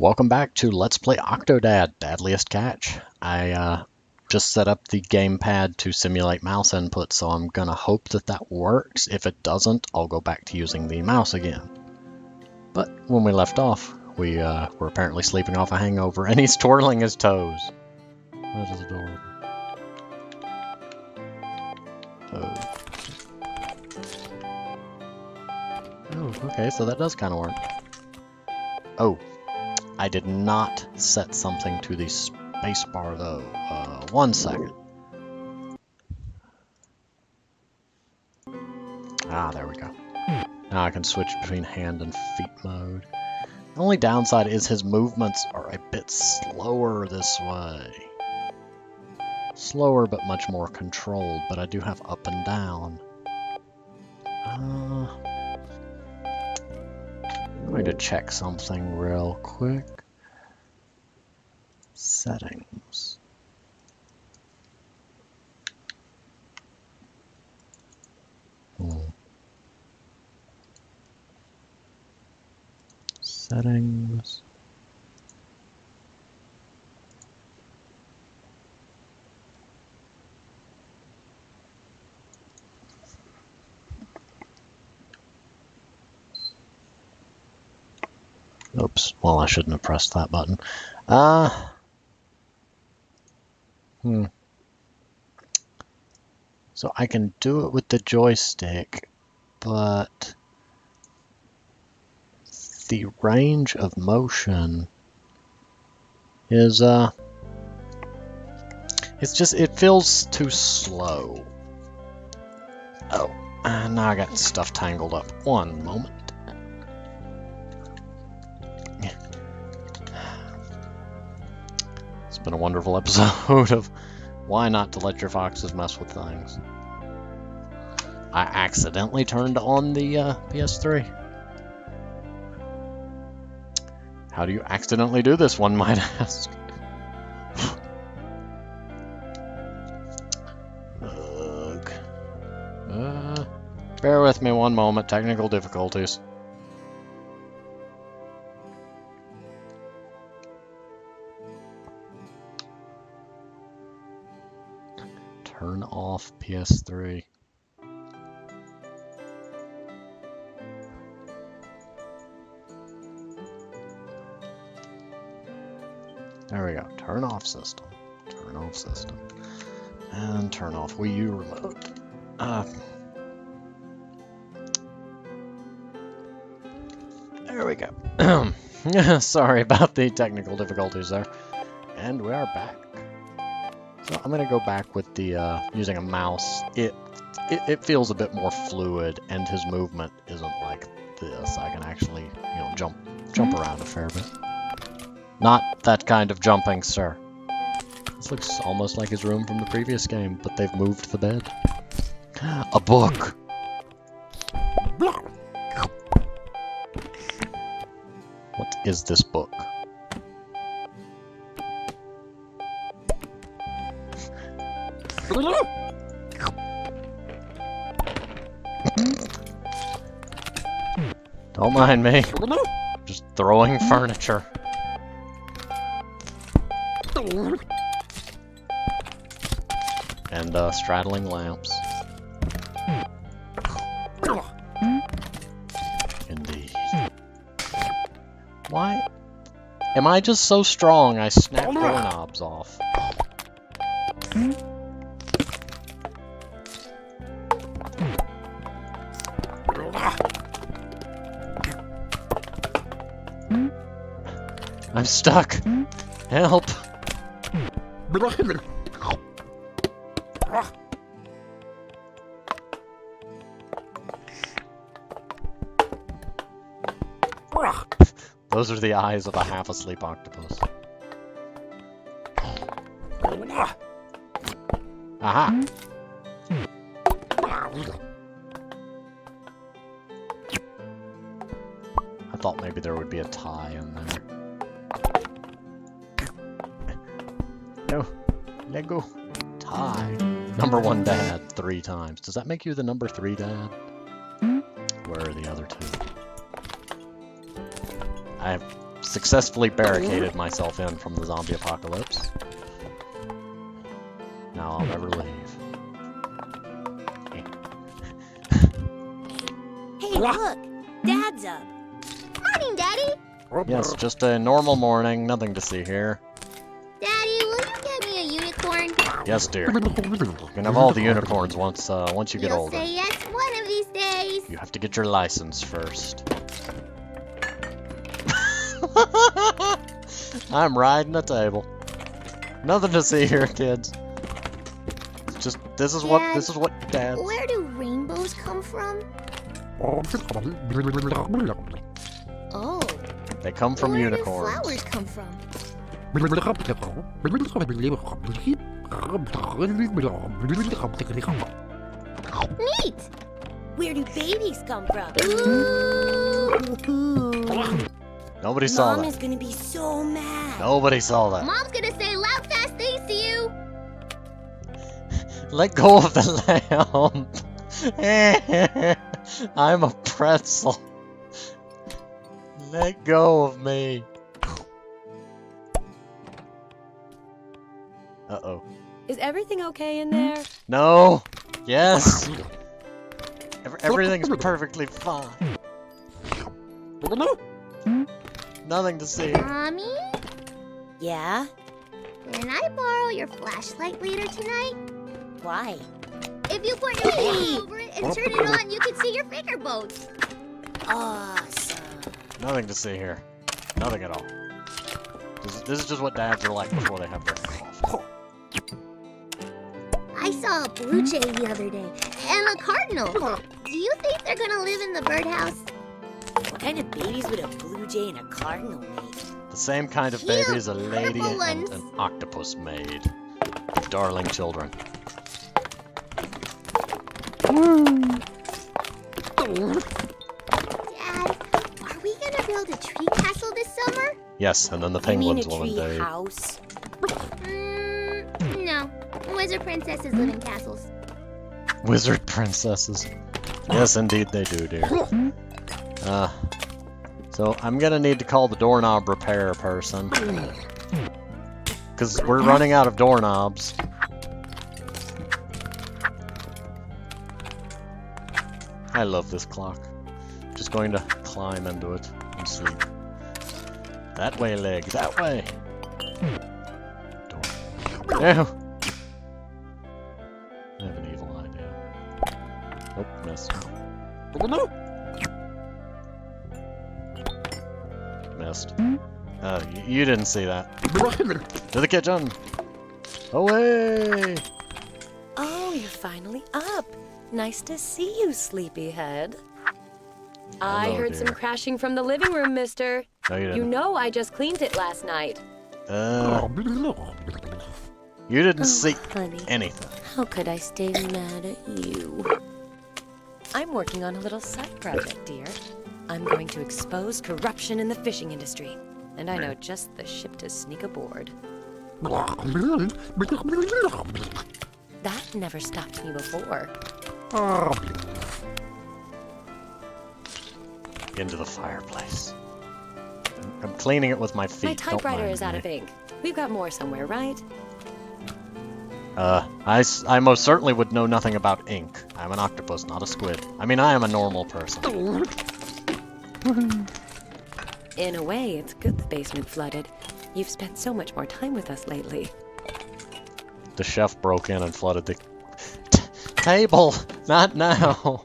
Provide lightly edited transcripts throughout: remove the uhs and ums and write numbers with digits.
Welcome back to Let's Play Octodad, Dadliest Catch. I just set up the gamepad to simulate mouse input, so I'm gonna hope that that works. If it doesn't, I'll go back to using the mouse again. But when we left off, we were apparently sleeping off a hangover, and he's twirling his toes. That is adorable. Oh, okay, so that does kind of work. Oh. I did not set something to the spacebar though. 1 second. Ah, there we go. Now I can switch between hand and feet mode. The only downside is his movements are a bit slower this way. Slower but much more controlled, but I do have up and down. I'm going to check something real quick. Settings. Settings. Oops, well I shouldn't have pressed that button. So I can do it with the joystick, but the range of motion is, it feels too slow. Oh, now I got stuff tangled up. One moment. It's been a wonderful episode of Why Not to Let Your Foxes Mess with Things. I accidentally turned on the PS3. How do you accidentally do this, one might ask? Ugh. Bear with me one moment, technical difficulties. Turn off PS3. There we go. Turn off system. Turn off system. And turn off Wii U remote. There we go. Sorry about the technical difficulties there. And we are back. So I'm gonna go back with the using a mouse. It feels a bit more fluid, and his movement isn't like this. I can actually, you know, jump around a fair bit. Not that kind of jumping, sir. This looks almost like his room from the previous game, but they've moved the bed. A book. What is this book? Don't mind me. Just throwing furniture. And straddling lamps. Indeed. Why am I just so strong I snap doorknobs off? I'm stuck. Help. Those are the eyes of a half-asleep octopus. Aha! I thought maybe there would be a tie in there. No. Lego. Tie. Number 1 dad 3 times. Does that make you the number 3 dad? Where are the other 2? successfully barricaded myself in from the zombie apocalypse. Now I'll never leave. Hey, look! Dad's up! Morning, Daddy! Yes, just a normal morning, nothing to see here. Daddy, will you get me a unicorn? Yes, dear. You can have all the unicorns once you get You'll older. say yes one of these days. You have to get your license first. I'm riding the table. Nothing to see here, kids. It's just this is what Dad. Where do rainbows come from? Oh. They come from Where unicorns. do flowers come from? Neat! Where do babies come from? Nobody saw Mom that. is gonna be so mad. Nobody saw that. Mom's gonna say loud, fast things to you. Let go of the lamp. I'm a pretzel. Let go of me. Uh-oh. Is everything okay in there? No. Yes. Everything's perfectly fine. Nothing to see. Mommy? Yeah? Can I borrow your flashlight later tonight? Why? If you put your hand over it and turn it on, you can see your finger bones. Awesome. Nothing to see here. Nothing at all. This is just what dads are like before they have their cough. I saw a blue jay the other day, and a cardinal. Do you think they're gonna live in the birdhouse? What kind of babies would a blue jay and a cardinal make? The same kind of Cute, babies a lady purple and ones. an octopus made. Darling children. Dad, are we gonna build a tree castle this summer? Yes, and then the You mean penguins a will tree invade. house? No. Wizard princesses live in castles. Wizard princesses. Yes, indeed they do, dear. So I'm gonna need to call the doorknob repair person. Because we're running out of doorknobs. I love this clock. Just going to climb into it and sleep. That way, leg. That way. Door. No. I have an evil idea. Oh, missed. Missed. You didn't see that. To the kitchen! Away! Oh, you're finally up. Nice to see you, sleepyhead. I Hello, heard dear. some crashing from the living room, mister. No, you You didn't. know I just cleaned it last night. You didn't see Honey, anything. how could I stay mad at you? I'm working on a little side project, dear. I'm going to expose corruption in the fishing industry. And I know just the ship to sneak aboard. That never stopped me before. Into the fireplace. I'm cleaning it with my feet. My don't typewriter mind is out me. of ink. We've got more somewhere, right? I most certainly would know nothing about ink. I'm an octopus, not a squid. I mean, I am a normal person. In a way, it's good the basement flooded. You've spent so much more time with us lately. The chef broke in and flooded the table. Not now.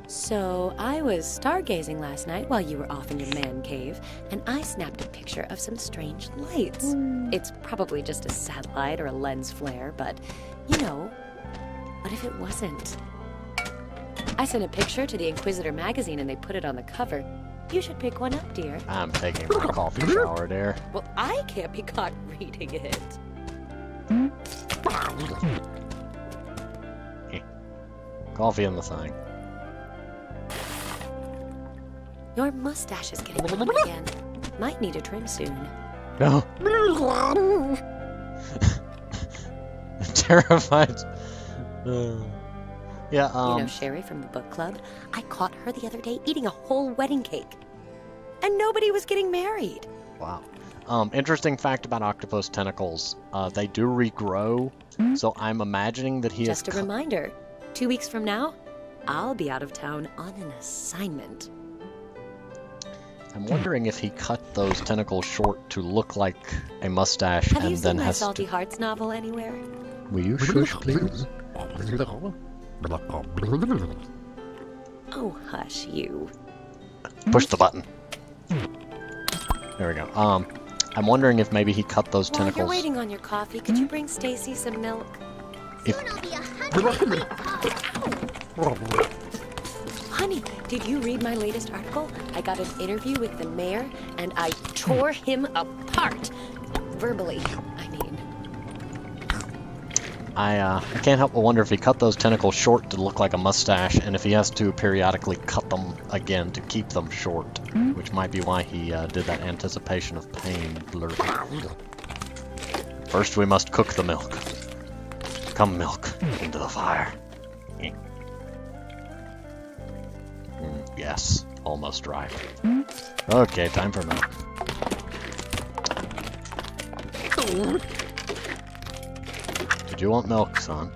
So, I was stargazing last night while you were off in your man cave, and I snapped a picture of some strange lights. It's probably just a satellite or a lens flare, but, you know, what if it wasn't? I sent a picture to the Inquisitor magazine and they put it on the cover. You should pick one up, dear. I'm taking my coffee shower, dear. Well, I can't be caught reading it. Coffee in the thing. Your mustache is getting long again. Might need a trim soon. No. Terrified. Yeah, You know Sherry from the book club? I caught her the other day eating a whole wedding cake. And nobody was getting married. Wow. Interesting fact about octopus tentacles. They do regrow, so I'm imagining that he Just has... a reminder, 2 weeks from now, I'll be out of town on an assignment. I'm wondering if he cut those tentacles short to look like a mustache Have and you then seen my has Salty to... Hearts novel anywhere? Will you shush, please? Oh, hush, you. Push the button. There we go. I'm wondering if maybe he cut those While you're tentacles... waiting on your coffee, could you bring Stacy some milk? If- Soon I'll be 100 tall. Honey, did you read my latest article? I got an interview with the mayor, and I tore him apart. Verbally, I mean. I can't help but wonder if he cut those tentacles short to look like a mustache, and if he has to periodically cut them again to keep them short, which might be why he did that anticipation of pain blur. First, we must cook the milk. Come, milk, into the fire. Yes, almost right. Okay, time for milk. Did you want milk, son?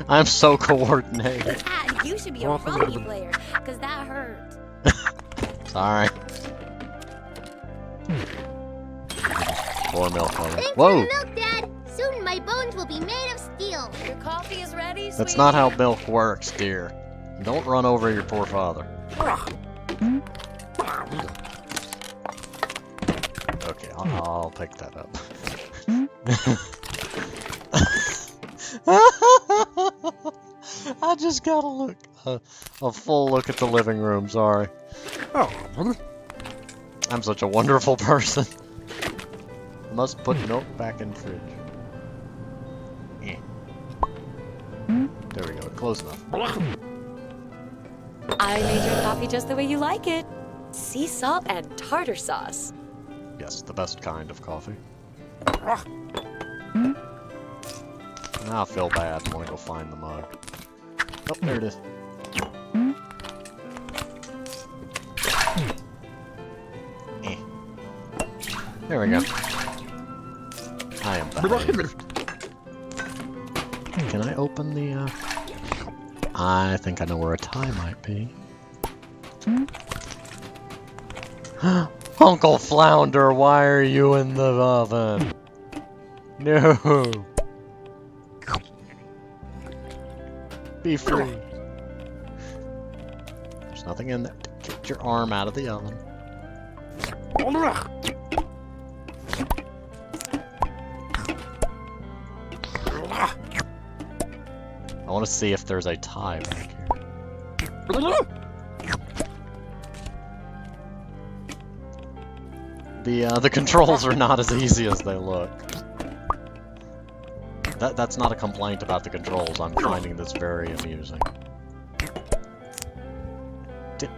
I'm so coordinated. Ah, you should be a rugby player, because that hurt. Sorry. Pour milk on it. Thanks Whoa! for the milk, Dad. Soon my bones will be made of steel. Your coffee is ready, That's not how milk works, dear. Don't run over your poor father. Okay, I'll pick that up. I just gotta look. A full look at the living room, sorry. I'm such a wonderful person. Must put milk back in fridge. There we go, close enough. I made your coffee just the way you like it. Sea salt and tartar sauce. Yes, the best kind of coffee. Now I feel bad and want to go find the mug. Oh, there it is. There we go. I am back. Can I open the, I think I know where a tie might be. Uncle Flounder, why are you in the oven? No. Be free. There's nothing in there. Get your arm out of the oven. I want to see if there's a tie back here. The controls are not as easy as they look. That's not a complaint about the controls. I'm finding this very amusing.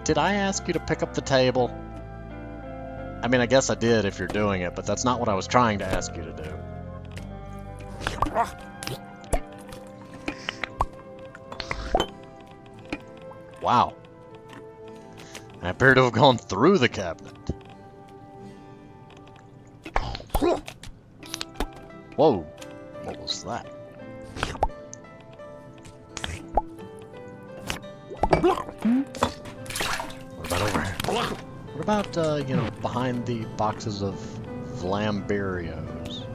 Did I ask you to pick up the table? I mean, I guess I did if you're doing it, but that's not what I was trying to ask you to do. Wow. I appear to have gone through the cabinet. Whoa. What was that? What about over here? What about, you know, behind the boxes of Flamberios?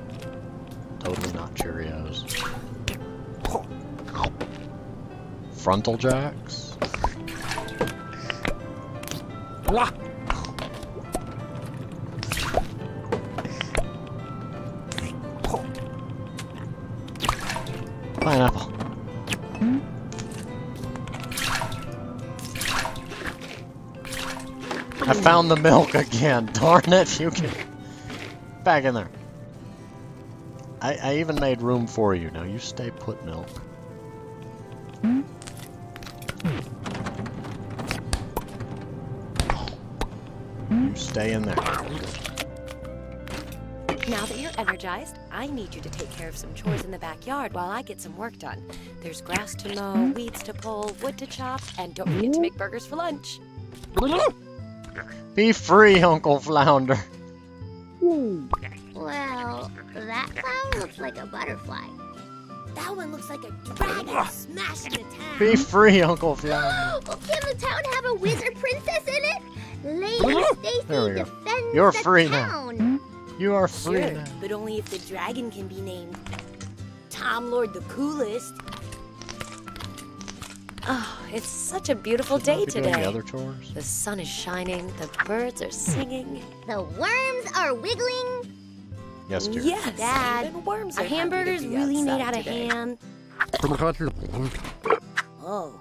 Totally not Cheerios. Frontal Jacks? Pineapple. I found the milk again. Darn it, you can... Back in there. I even made room for you. Now you stay put, milk. You stay in there. Now that you're energized, I need you to take care of some chores in the backyard while I get some work done. There's grass to mow, weeds to pull, wood to chop, and don't forget to make burgers for lunch. Be free, Uncle Flounder. Well, that flower looks like a butterfly. That one looks like a dragon smashing the town. Be free, Uncle Flounder. Well, can the town have a wizard princess in it? Lady Stacy There we go. defends You're the free now. town. You are free Sure, now. but only if the dragon can be named Tom Lord the Coolest. Oh, it's such a beautiful day Be doing the today. other chores. The sun is shining, the birds are singing. The worms are wiggling. Yes, dear. Yes, Dad, even worms Are are happy to hamburgers be really made outside out of today. ham? Oh.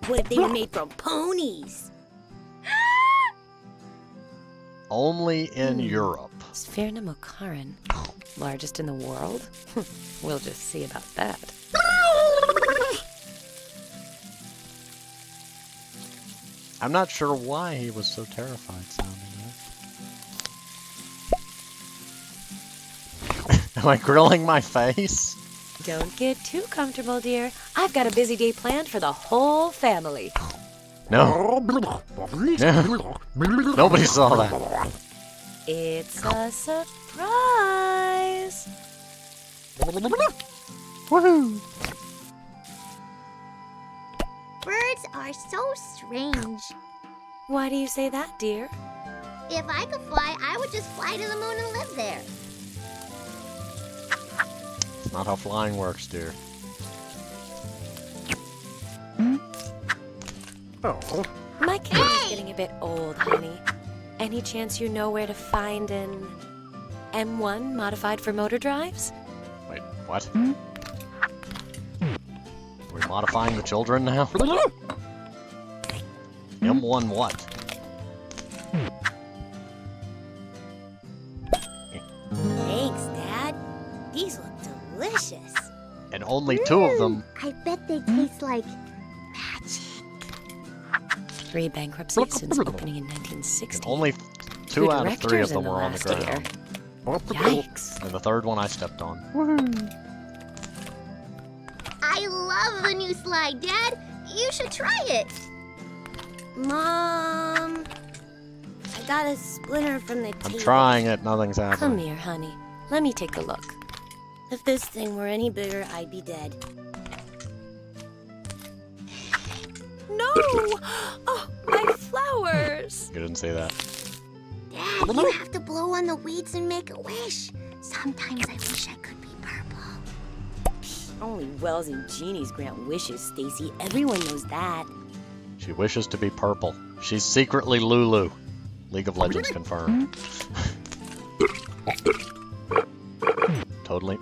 What if they were made from ponies? Only in Europe. Spherna Mokarin, largest in the world? We'll just see about that. I'm not sure why he was so terrified sounding that. Am I grilling my face? Don't get too comfortable, dear. I've got a busy day planned for the whole family. No. Nobody saw that. It's a surprise. Woohoo! Birds are so strange. Why do you say that, dear? If I could fly, I would just fly to the moon and live there. It's not how flying works, dear. My camera's getting a bit old, honey. Any chance you know where to find an M1 modified for motor drives? Wait, what? Are we modifying the children now? M1 what? Thanks, Dad. These look delicious. And only two of them. I bet they taste like magic. 3 bankruptcies since opening in And 1960. only two out of 3 of directors in them the were on the last year. ground. Yikes. And the third one I stepped on. I love the new slide, Dad. You should try it. Mom, I got a splinter from the I'm table. trying it, nothing's Come happening. here, honey. Let me take a look. If this thing were any bigger, I'd be dead. No! Oh, my flowers! You didn't say that. Dad, you have to blow on the weeds and make a wish. Sometimes I wish I could be purple. Only Wells and Genies grant wishes, Stacy. Everyone knows that. She wishes to be purple. She's secretly Lulu. League of Legends confirmed. Totally.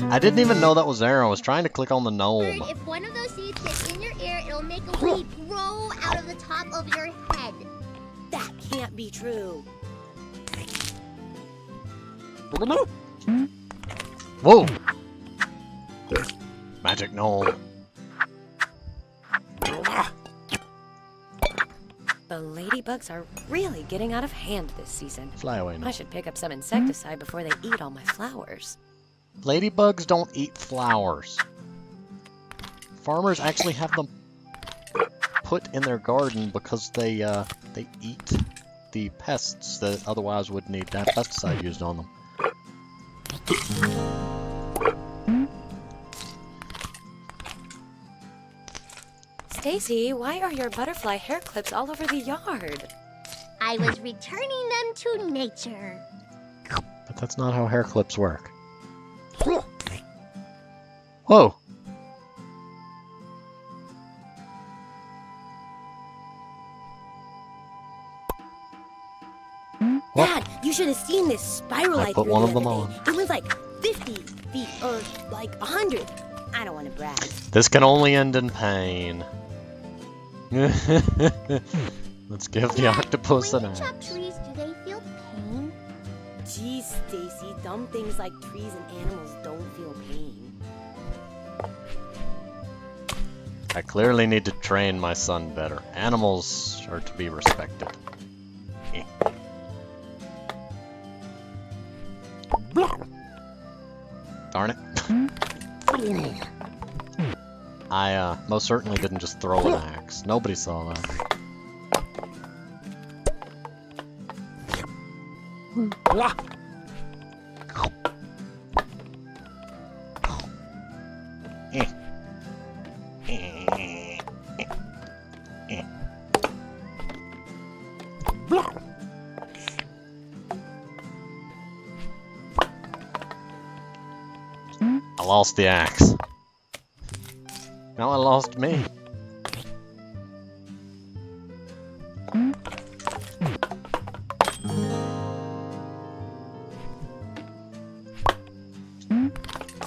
I didn't even know that was there. I was trying to click on the Heard gnome. if one of those seeds gets in your ear, it'll make a weed grow out of the top of your head. That can't be true. Whoa! Magic gnome. The ladybugs are really getting out of hand this season. Fly away I now. should pick up some insecticide before they eat all my flowers. Ladybugs don't eat flowers. Farmers actually have them put in their garden because they eat the pests that otherwise would need to have pesticide used on them. Stacy, why are your butterfly hair clips all over the yard? I was returning them to nature. But that's not how hair clips work. Whoa! What? Dad, you should have seen this spiral I I put threw one the of them other on. day. It was like 50 feet, or like 100. I don't want to brag. This can only end in pain. Let's give the octopus When an you chop axe. trees, do they feel pain? Geez, Stacy, dumb things like trees and animals don't feel pain. I clearly need to train my son better. Animals are to be respected. Darn it. I most certainly didn't just throw an axe. Nobody saw that. I lost the axe. Now I lost me.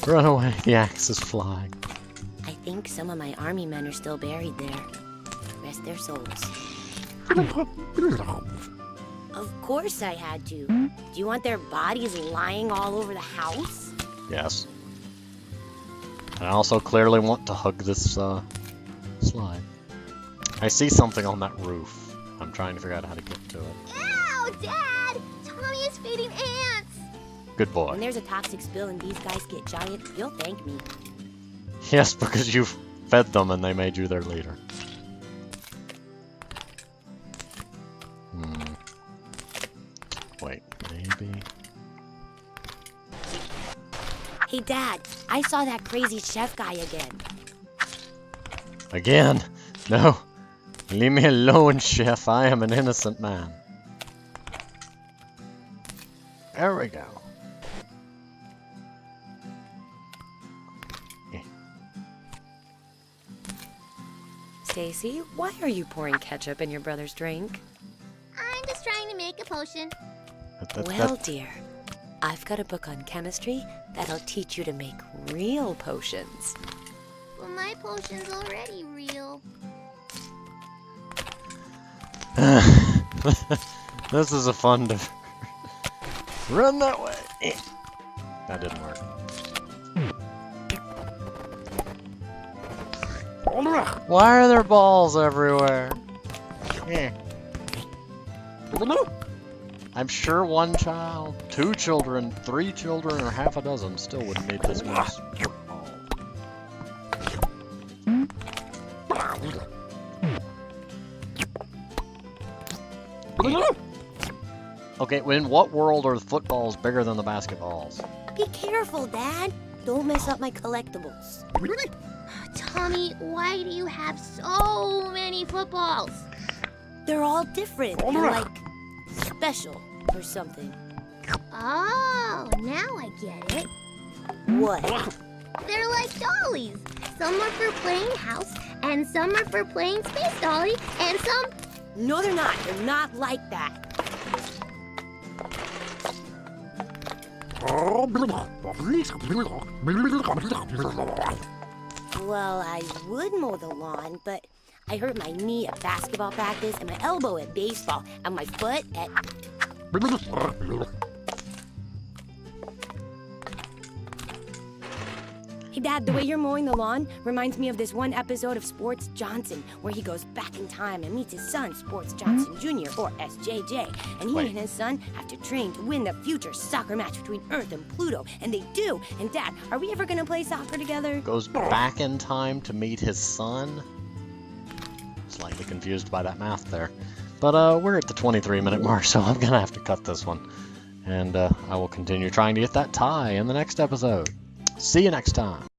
Run away, the axe is flying. I think some of my army men are still buried there. Rest their souls. Of course I had to. Do you want their bodies lying all over the house? Yes. I also clearly want to hug this slide. I see something on that roof. I'm trying to figure out how to get to it. Ow, Dad! Tommy is feeding ants! Good boy. When there's a toxic spill and these guys get giant, you'll thank me. Yes, because you fed them and they made you their leader. Wait, maybe... Hey, Dad, I saw that crazy chef guy again. Again? No. Leave me alone, chef. I am an innocent man. There we go. Stacy, why are you pouring ketchup in your brother's drink? I'm just trying to make a potion. Well, dear, I've got a book on chemistry that'll teach you to make real potions. Well, my potion's already real. This is a fun to... Run that way! That didn't work. Why are there balls everywhere? I'm sure one child, 2 children, 3 children, or half a dozen still would have made this mess. Okay, in what world are the footballs bigger than the basketballs? Be careful, Dad. Don't mess up my collectibles. Tommy, why do you have so many footballs? They're all different. They're like special or something. Oh, now I get it. What? They're like dollies. Some are for playing house, and some are for playing space dolly, and some... No, they're not. They're not like that. Well, I would mow the lawn, but I hurt my knee at basketball practice and my elbow at baseball and my foot at... Hey, Dad, the way you're mowing the lawn reminds me of this one episode of Sports Johnson where he goes back in time and meets his son, Sports Johnson Jr., or SJJ, and he and his son have to train to win the future soccer match between Earth and Pluto, and they do. And Dad, are we ever gonna play soccer together? Goes back in time to meet his son? Slightly confused by that math there. But we're at the 23-minute mark, so I'm gonna have to cut this one. And I will continue trying to get that tie in the next episode. See you next time.